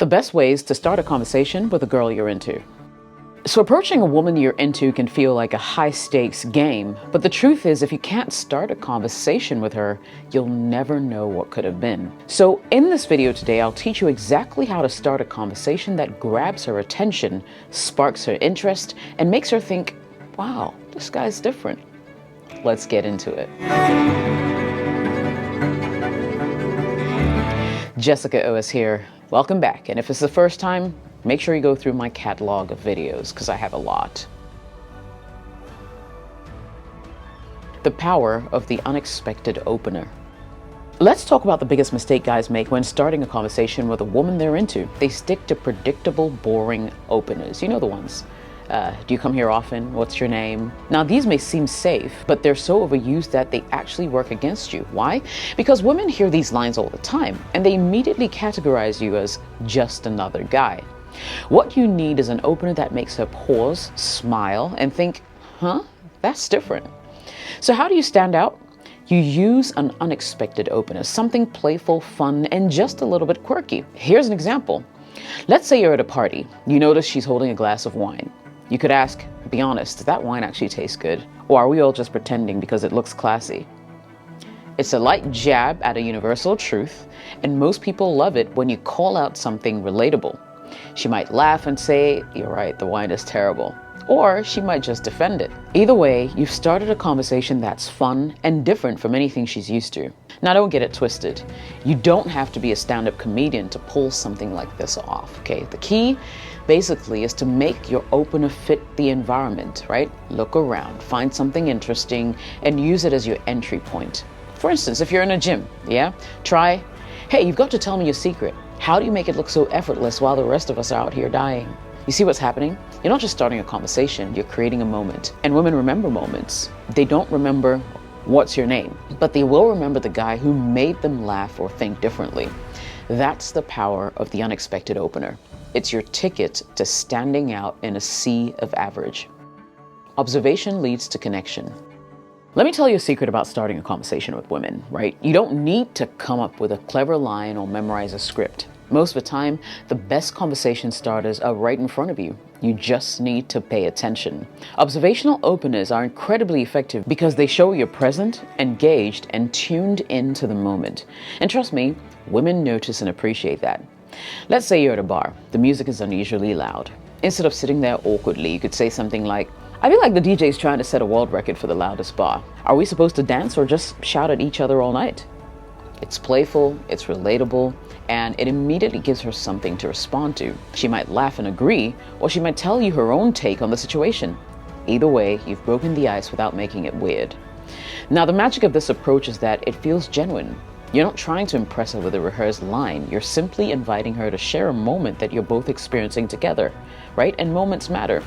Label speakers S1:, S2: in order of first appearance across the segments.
S1: The best ways to start a conversation with a girl you're into. So approaching a woman you're into can feel like a high-stakes game, but the truth is if you can't start a conversation with her, you'll never know what could have been. So in this video today, I'll teach you exactly how to start a conversation that grabs her attention, sparks her interest, and makes her think, wow, this guy's different. Let's get into it. Jessica OS here. Welcome back, and if it's the first time, make sure you go through my catalog of videos, because I have a lot. The power of the unexpected opener. Let's talk about the biggest mistake guys make when starting a conversation with a woman they're into. They stick to predictable, boring openers. You know the ones. Do you come here often? What's your name? Now, these may seem safe, but they're so overused that they actually work against you. Why? Because women hear these lines all the time, and they immediately categorize you as just another guy. What you need is an opener that makes her pause, smile, and think, huh, that's different. So how do you stand out? You use an unexpected opener, something playful, fun, and just a little bit quirky. Here's an example. Let's say you're at a party. You notice she's holding a glass of wine. You could ask, be honest, does that wine actually taste good? Or are we all just pretending because it looks classy? It's a light jab at a universal truth, and most people love it when you call out something relatable. She might laugh and say, you're right, the wine is terrible. Or she might just defend it. Either way, you've started a conversation that's fun and different from anything she's used to. Now, don't get it twisted. You don't have to be a stand-up comedian to pull something like this off, okay? The key, basically, is to make your opener fit the environment, right? Look around, find something interesting, and use it as your entry point. For instance, if you're in a gym, try, hey, you've got to tell me your secret. How do you make it look so effortless while the rest of us are out here dying? You see what's happening? You're not just starting a conversation, you're creating a moment. And women remember moments. They don't remember what's your name, but they will remember the guy who made them laugh or think differently. That's the power of the unexpected opener. It's your ticket to standing out in a sea of average. Observation leads to connection. Let me tell you a secret about starting a conversation with women, right? You don't need to come up with a clever line or memorize a script. Most of the time, the best conversation starters are right in front of you. You just need to pay attention. Observational openers are incredibly effective because they show you're present, engaged, and tuned into the moment. And trust me, women notice and appreciate that. Let's say you're at a bar. The music is unusually loud. Instead of sitting there awkwardly, you could say something like, I feel like the DJ's trying to set a world record for the loudest bar. Are we supposed to dance or just shout at each other all night? It's playful, it's relatable, and it immediately gives her something to respond to. She might laugh and agree, or she might tell you her own take on the situation. Either way, you've broken the ice without making it weird. Now, the magic of this approach is that it feels genuine. You're not trying to impress her with a rehearsed line. You're simply inviting her to share a moment that you're both experiencing together, right? And moments matter.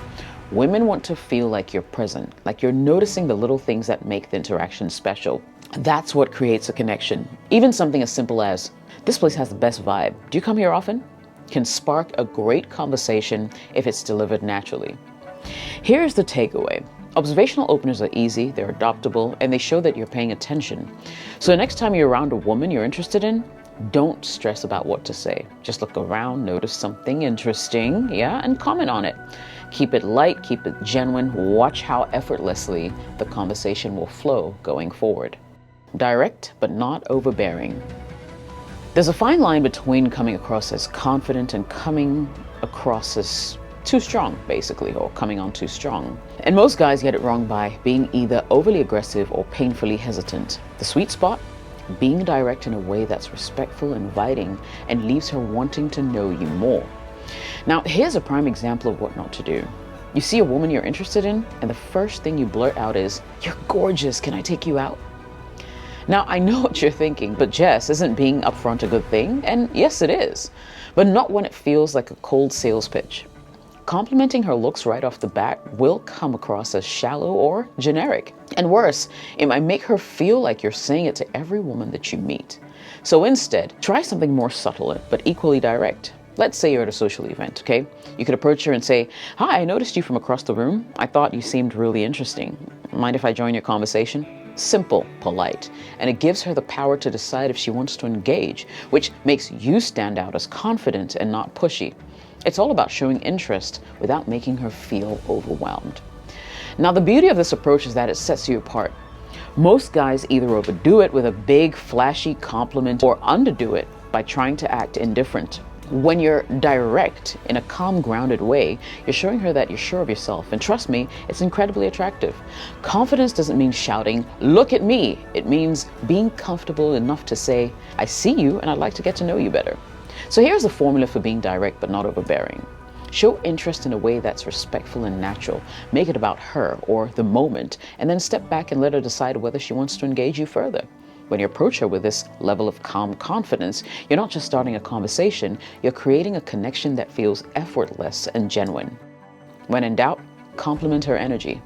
S1: Women want to feel like you're present, like you're noticing the little things that make the interaction special. That's what creates a connection. Even something as simple as, this place has the best vibe. Do you come here often? Can spark a great conversation if it's delivered naturally. Here's the takeaway. Observational openers are easy, they're adoptable, and they show that you're paying attention. So the next time you're around a woman you're interested in, don't stress about what to say. Just look around, notice something interesting, and comment on it. Keep it light, keep it genuine. Watch how effortlessly the conversation will flow going forward. Direct, but not overbearing. There's a fine line between coming across as confident and coming across as too strong, basically, or coming on too strong. And most guys get it wrong by being either overly aggressive or painfully hesitant. The sweet spot? Being direct in a way that's respectful, inviting, and leaves her wanting to know you more. Now, here's a prime example of what not to do. You see a woman you're interested in, and the first thing you blurt out is, you're gorgeous, can I take you out? Now, I know what you're thinking, but Jess, isn't being upfront a good thing? And yes, it is, but not when it feels like a cold sales pitch. Complimenting her looks right off the bat will come across as shallow or generic. And worse, it might make her feel like you're saying it to every woman that you meet. So instead, try something more subtle but equally direct. Let's say you're at a social event, okay? You could approach her and say, hi, I noticed you from across the room. I thought you seemed really interesting. Mind if I join your conversation? simple, polite, and it gives her the power to decide if she wants to engage, which makes you stand out as confident and not pushy. It's all about showing interest without making her feel overwhelmed. Now, the beauty of this approach is that it sets you apart. Most guys either overdo it with a big, flashy compliment or underdo it by trying to act indifferent. When you're direct, in a calm, grounded way, you're showing her that you're sure of yourself. And trust me, it's incredibly attractive. Confidence doesn't mean shouting, "Look at me." It means being comfortable enough to say, "I see you and I'd like to get to know you better." So here's the formula for being direct but not overbearing. Show interest in a way that's respectful and natural. Make it about her or the moment, and then step back and let her decide whether she wants to engage you further. When you approach her with this level of calm confidence, you're not just starting a conversation, you're creating a connection that feels effortless and genuine. When in doubt, compliment her energy.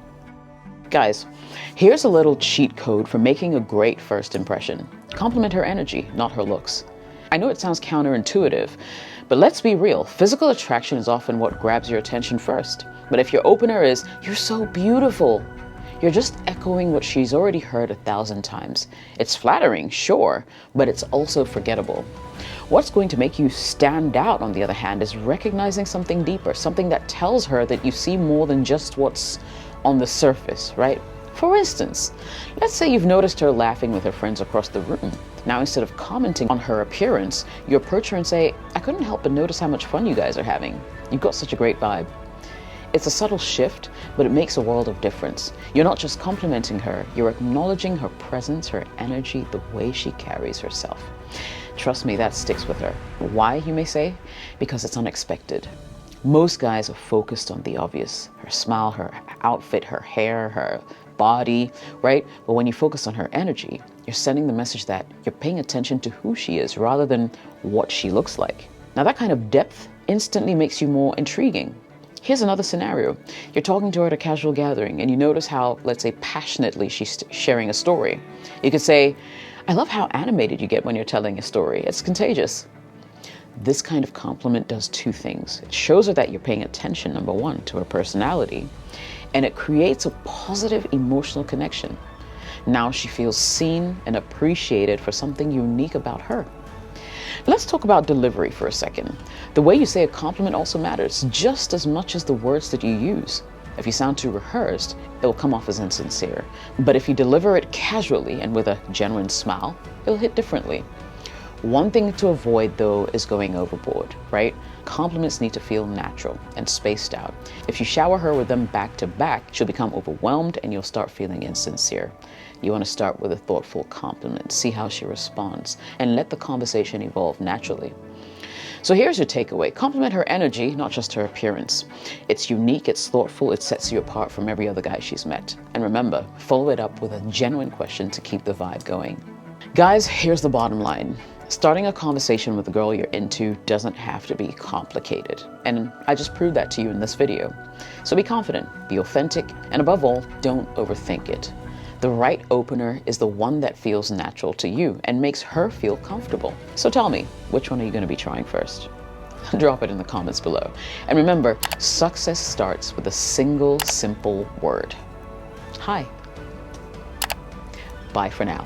S1: Guys, here's a little cheat code for making a great first impression. Compliment her energy, not her looks. I know it sounds counterintuitive, but let's be real. Physical attraction is often what grabs your attention first. But if your opener is, "You're so beautiful," you're just echoing what she's already heard 1,000 times. It's flattering, sure, but it's also forgettable. What's going to make you stand out, on the other hand, is recognizing something deeper, something that tells her that you see more than just what's on the surface, right? For instance, let's say you've noticed her laughing with her friends across the room. Now, instead of commenting on her appearance, you approach her and say, "I couldn't help but notice how much fun you guys are having. You've got such a great vibe." It's a subtle shift, but it makes a world of difference. You're not just complimenting her, you're acknowledging her presence, her energy, the way she carries herself. Trust me, that sticks with her. Why, you may say? Because it's unexpected. Most guys are focused on the obvious: her smile, her outfit, her hair, her body, right? But when you focus on her energy, you're sending the message that you're paying attention to who she is rather than what she looks like. Now, that kind of depth instantly makes you more intriguing. Here's another scenario. You're talking to her at a casual gathering and you notice how, let's say, passionately she's sharing a story. You could say, "I love how animated you get when you're telling a story. It's contagious." This kind of compliment does two things. It shows her that you're paying attention, number one, to her personality, and it creates a positive emotional connection. Now she feels seen and appreciated for something unique about her. Let's talk about delivery for a second. The way you say a compliment also matters just as much as the words that you use. If you sound too rehearsed, it will come off as insincere. But if you deliver it casually and with a genuine smile, it'll hit differently. One thing to avoid, though, is going overboard, right? Compliments need to feel natural and spaced out. If you shower her with them back to back, she'll become overwhelmed and you'll start feeling insincere. You want to start with a thoughtful compliment, see how she responds, and let the conversation evolve naturally. So here's your takeaway. Compliment her energy, not just her appearance. It's unique, it's thoughtful, it sets you apart from every other guy she's met. And remember, follow it up with a genuine question to keep the vibe going. Guys, here's the bottom line. Starting a conversation with the girl you're into doesn't have to be complicated. And I just proved that to you in this video. So be confident, be authentic, and above all, don't overthink it. The right opener is the one that feels natural to you and makes her feel comfortable. So tell me, which one are you going to be trying first? Drop it in the comments below. And remember, success starts with a single, simple word. Hi. Bye for now.